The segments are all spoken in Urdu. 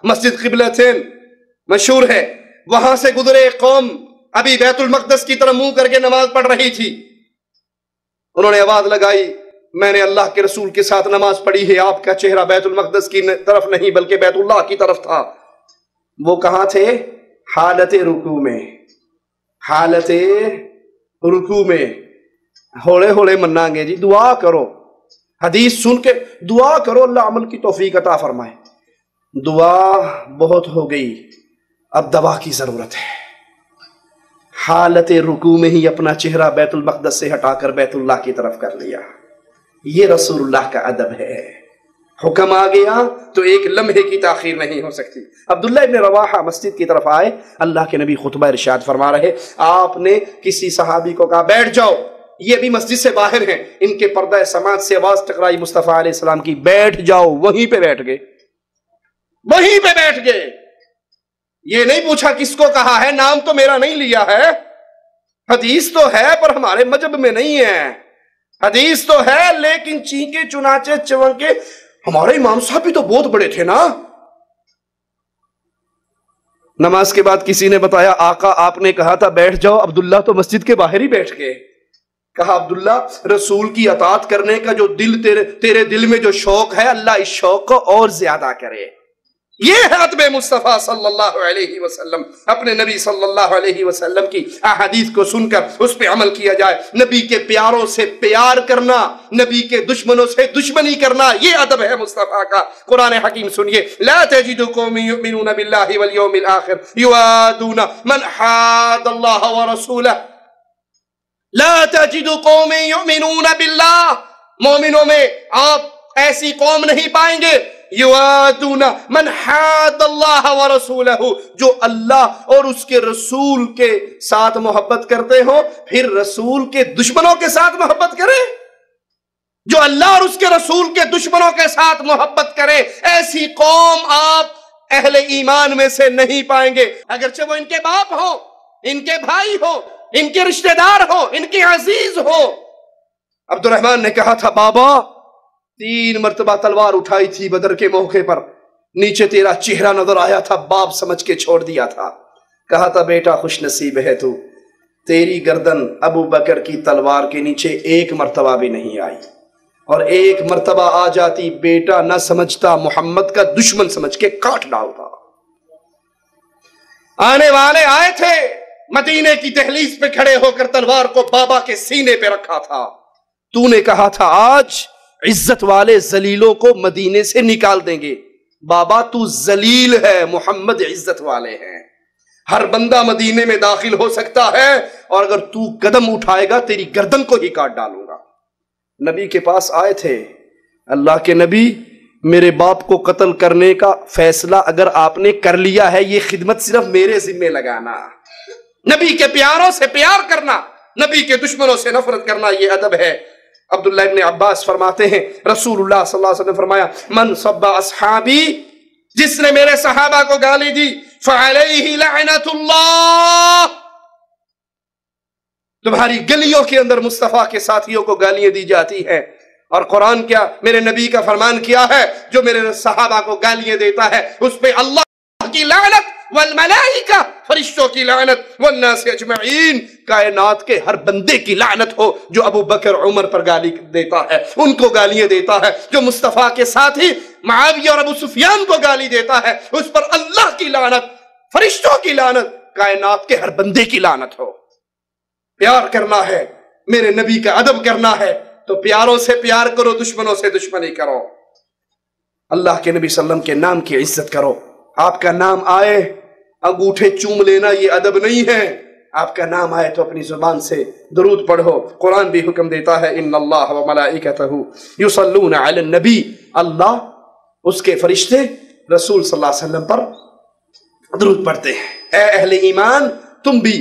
مسجد قبلتین مشہور ہے، وہاں سے گزرے ایک قوم ابھی بیت المقدس کی طرف منہ کر کے نماز پڑھ رہی تھی. انہوں نے آواز لگائی، میں نے اللہ کے رسول کے ساتھ نماز پڑھی ہے، آپ کا چہرہ بیت المقدس کی طرف نہیں بلکہ بیت اللہ کی طرف تھا. وہ کہاں تھے؟ حالت رکوع میں. حالت رکوع میں. ہولے ہولے منائیں گے جی، دعا کرو، حدیث سن کے دعا کرو، اللہ عمل کی توفیق عطا فرمائے. دعا بہت ہو گئی، اب دوا کی ضرورت ہے. حالت رکوع میں ہی اپنا چہرہ بیت المقدس سے ہٹا کر بیت اللہ کی طرف کر لیا. یہ رسول اللہ کا ادب ہے. حکم آ گیا تو ایک لمحے کی تاخیر نہیں ہو سکتی. عبداللہ ابن رواحہ مسجد کی طرف آئے، اللہ کے نبی خطبہ ارشاد فرما رہے. آپ نے کسی صحابی کو کہا بیٹھ جاؤ، یہ بھی مسجد سے باہر ہیں، ان کے پردہ سماعت سے آواز ٹکرائی مصطفیٰ علیہ السلام کی، بیٹھ جاؤ. وہیں پہ بیٹھ گئے، وہیں پہ بیٹھ گئے. یہ نہیں پوچھا کس کو کہا ہے، نام تو میرا نہیں لیا ہے، حدیث تو ہے پر ہمارے مذہب میں نہیں ہے. حدیث تو ہے لیکن چینکے چنانچے چونکے، ہمارے امام صاحب بھی تو بہت بڑے تھے نا. نماز کے بعد کسی نے بتایا آقا آپ نے کہا تھا بیٹھ جاؤ، عبداللہ تو مسجد کے باہر ہی بیٹھ گئے. کہا عبداللہ رسول کی اطاعت کرنے کا جو دل تیرے دل میں جو شوق ہے، اللہ اس شوق کو اور زیادہ کرے. یہ ہے ادب مصطفیٰ صلی اللہ علیہ وسلم. اپنے نبی صلی اللہ علیہ وسلم کی احادیث کو سن کر اس پہ عمل کیا جائے. نبی کے پیاروں سے پیار کرنا، نبی کے دشمنوں سے دشمنی کرنا، یہ ادب ہے مصطفیٰ کا. قرآن حکیم سنیے، لا تجد قوم یؤمنون باللہ والیوم الآخر یوادون من حاد اللہ ورسولہ. لا تجد قوم یؤمنون باللہ، مومنوں میں آپ ایسی قوم نہیں پائیں گے، یوادون من حاد اللہ ورسولہ، جو اللہ اور اس کے رسول کے ساتھ محبت کرتے ہو پھر رسول کے دشمنوں کے ساتھ محبت کرے. جو اللہ اور اس کے رسول کے دشمنوں کے ساتھ محبت کرے، ایسی قوم آپ اہل ایمان میں سے نہیں پائیں گے، اگرچہ وہ ان کے باپ ہو، ان کے بھائی ہو، ان کے رشتہ دار ہو، ان کے عزیز ہو. عبد الرحمن نے کہا تھا بابا 3 مرتبہ تلوار اٹھائی تھی بدر کے موقع پر، نیچے تیرا چہرہ نظر آیا تھا، باپ سمجھ کے چھوڑ دیا تھا. کہا تھا بیٹا خوش نصیب ہے تو، تیری گردن ابو بکر کی تلوار کے نیچے 1 مرتبہ بھی نہیں آئی، اور 1 مرتبہ آ جاتی بیٹا نہ سمجھتا، محمد کا دشمن سمجھ کے کاٹ ڈالتا. آنے والے آئے تھے، مدینے کی دہلیز پہ کھڑے ہو کر تلوار کو بابا کے سینے پہ رکھا تھا. تو نے کہا تھا آج عزت والے ذلیلوں کو مدینے سے نکال دیں گے. بابا تو ذلیل ہے، محمد عزت والے ہیں. ہر بندہ مدینے میں داخل ہو سکتا ہے، اور اگر تو قدم اٹھائے گا تیری گردن کو ہی کاٹ ڈالوں گا. نبی کے پاس آئے تھے، اللہ کے نبی میرے باپ کو قتل کرنے کا فیصلہ اگر آپ نے کر لیا ہے، یہ خدمت صرف میرے ذمے لگانا. نبی کے پیاروں سے پیار کرنا، نبی کے دشمنوں سے نفرت کرنا، یہ ادب ہے. عبداللہ ابن عباس فرماتے ہیں رسول اللہ صلی اللہ علیہ وسلم نے فرمایا من سب اصحابی، جس نے میرے صحابہ کو گالی دی، فعلیہ لعنت اللہ. تمہاری گلیوں کے اندر مصطفیٰ کے ساتھیوں کو گالیاں دی جاتی ہیں، اور قرآن کیا، میرے نبی کا فرمان کیا ہے، جو میرے صحابہ کو گالیاں دیتا ہے اس پہ اللہ کی لعنت، والملائکہ فرشتوں کی لعنت، والناس اجمعین کائنات کے ہر بندے کی لعنت ہو جو ابو بکر عمر پر گالی دیتا ہے، ان کو گالیاں دیتا ہے. جو مصطفیٰ کے ساتھی معاویہ اور ابو سفیان کو گالی دیتا ہے اس پر اللہ کی لعنت، فرشتوں کی لعنت، کائنات کے ہر بندے کی لعنت ہو. پیار کرنا ہے، میرے نبی کا ادب کرنا ہے تو پیاروں سے پیار کرو، دشمنوں سے دشمنی کرو. اللہ کے نبی صلی اللہ علیہ وسلم کے نام کی عزت کرو. آپ کا نام آئے انگوٹھے چوم لینا یہ ادب نہیں ہے. آپ کا نام آئے تو اپنی زبان سے درود پڑھو. قرآن بھی حکم دیتا ہے ان اللہ و ملائکتہ یصلون علی النبی، اللہ اس کے فرشتے رسول صلی اللہ علیہ وسلم پر درود پڑھتے ہیں. اے اہل ایمان تم بھی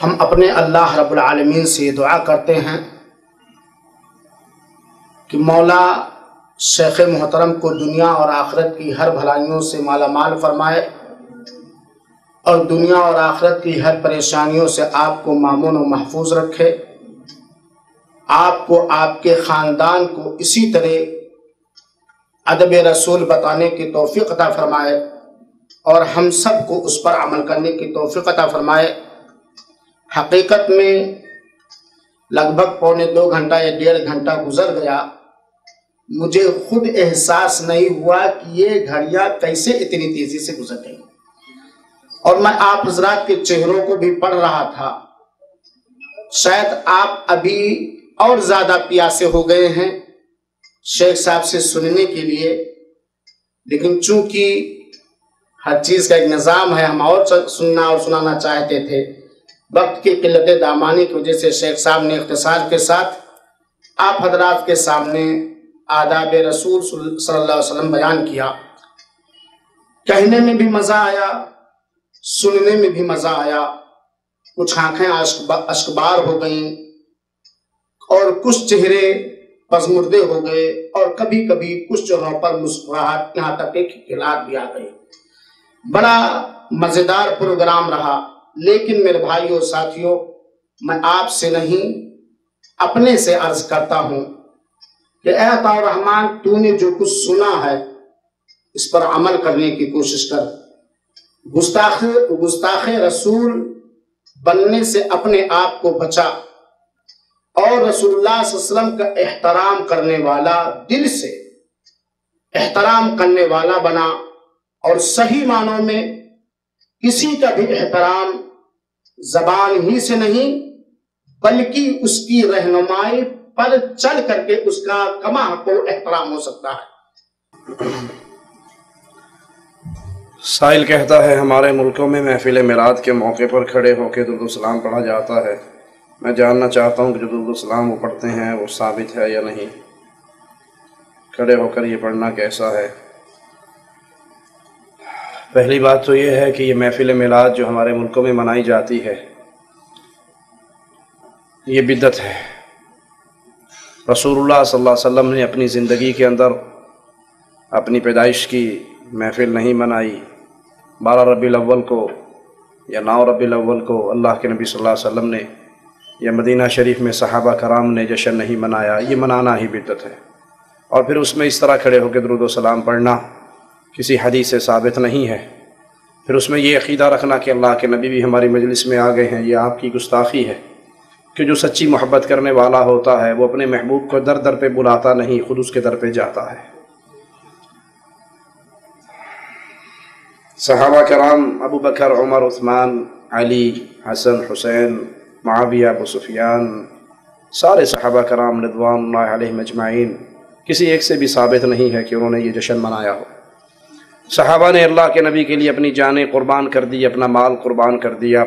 ہم اپنے اللہ رب العالمین سے یہ دعا کرتے ہیں کہ مولا شیخ محترم کو دنیا اور آخرت کی ہر بھلائیوں سے مالا مال فرمائے اور دنیا اور آخرت کی ہر پریشانیوں سے آپ کو مامون و محفوظ رکھے، آپ کو آپ کے خاندان کو اسی طرح ادب رسول بتانے کی توفیق عطا فرمائے اور ہم سب کو اس پر عمل کرنے کی توفیق عطا فرمائے۔ حقیقت میں لگ بھگ پونے 2 گھنٹہ یا 1.5 گھنٹہ گزر گیا، مجھے خود احساس نہیں ہوا کہ یہ گھڑیاں کیسے اتنی تیزی سے گزر گئی، اور میں آپ حضرات کے چہروں کو بھی پڑھ رہا تھا۔ شاید آپ ابھی اور زیادہ پیاسے ہو گئے ہیں شیخ صاحب سے سننے کے لیے، لیکن چونکہ ہر چیز کا ایک نظام ہے، ہم اور سننا اور سنانا چاہتے تھے، وقت کی قلت دامانی کی وجہ سے شیخ صاحب نے اختصار کے ساتھ آپ حضرات کے سامنے آداب رسول صلی اللہ علیہ وسلم بیان کیا۔ کہنے میں بھی مزہ آیا، سننے میں بھی مزہ آیا، کچھ آنکھیں اشکبار ہو گئیں اور کچھ چہرے پژمردے ہو گئے، اور کبھی کبھی کچھ جگہوں پر مسکراہٹ، یہاں تک کہ کھلکھلاہٹ بھی آ گئی۔ بڑا مزیدار پروگرام رہا، لیکن میرے بھائیوں اور ساتھیوں، میں آپ سے نہیں اپنے سے عرض کرتا ہوں کہ اے عطا الرحمن، تو نے جو کچھ سنا ہے اس پر عمل کرنے کی کوشش کر، گستاخ رسول بننے سے اپنے آپ کو بچا اور رسول اللہ صلی اللہ علیہ وسلم کا احترام کرنے والا، دل سے احترام کرنے والا بنا، اور صحیح معنوں میں کسی کا بھی احترام زبان ہی سے نہیں بلکہ اس کی رہنمائی پر چل کر کے اس کا کما حق و احترام ہو سکتا ہے۔ سائل کہتا ہے ہمارے ملکوں میں محفل میلاد کے موقع پر کھڑے ہو کے درود و سلام پڑھا جاتا ہے، میں جاننا چاہتا ہوں کہ جو درود و سلام وہ پڑھتے ہیں وہ ثابت ہے یا نہیں، کھڑے ہو کر یہ پڑھنا کیسا ہے؟ پہلی بات تو یہ ہے کہ یہ محفل میلاد جو ہمارے ملکوں میں منائی جاتی ہے یہ بدعت ہے۔ رسول اللہ صلی اللہ علیہ وسلم نے اپنی زندگی کے اندر اپنی پیدائش کی محفل نہیں منائی۔ 12 ربیع الاول کو یا 9 ربیع الاول کو اللہ کے نبی صلی اللہ علیہ وسلم نے یا مدینہ شریف میں صحابہ کرام نے جشن نہیں منایا، یہ منانا ہی بدعت ہے۔ اور پھر اس میں اس طرح کھڑے ہو کے درود و سلام پڑھنا کسی حدیث سے ثابت نہیں ہے۔ پھر اس میں یہ عقیدہ رکھنا کہ اللہ کے نبی بھی ہماری مجلس میں آ گئے ہیں، یہ آپ کی گستاخی ہے، کہ جو سچی محبت کرنے والا ہوتا ہے وہ اپنے محبوب کو در در پہ بلاتا نہیں، خود اس کے در پہ جاتا ہے۔ صحابہ کرام ابو بکر، عمر، عثمان، علی، حسن، حسین، معاویہ، ابو سفیان، سارے صحابہ کرام رضوان اللہ علیہم اجمعین، کسی ایک سے بھی ثابت نہیں ہے کہ انہوں نے یہ جشن منایا ہو۔ صحابہ نے اللہ کے نبی کے لیے اپنی جانیں قربان کر دی، اپنا مال قربان کر دیا،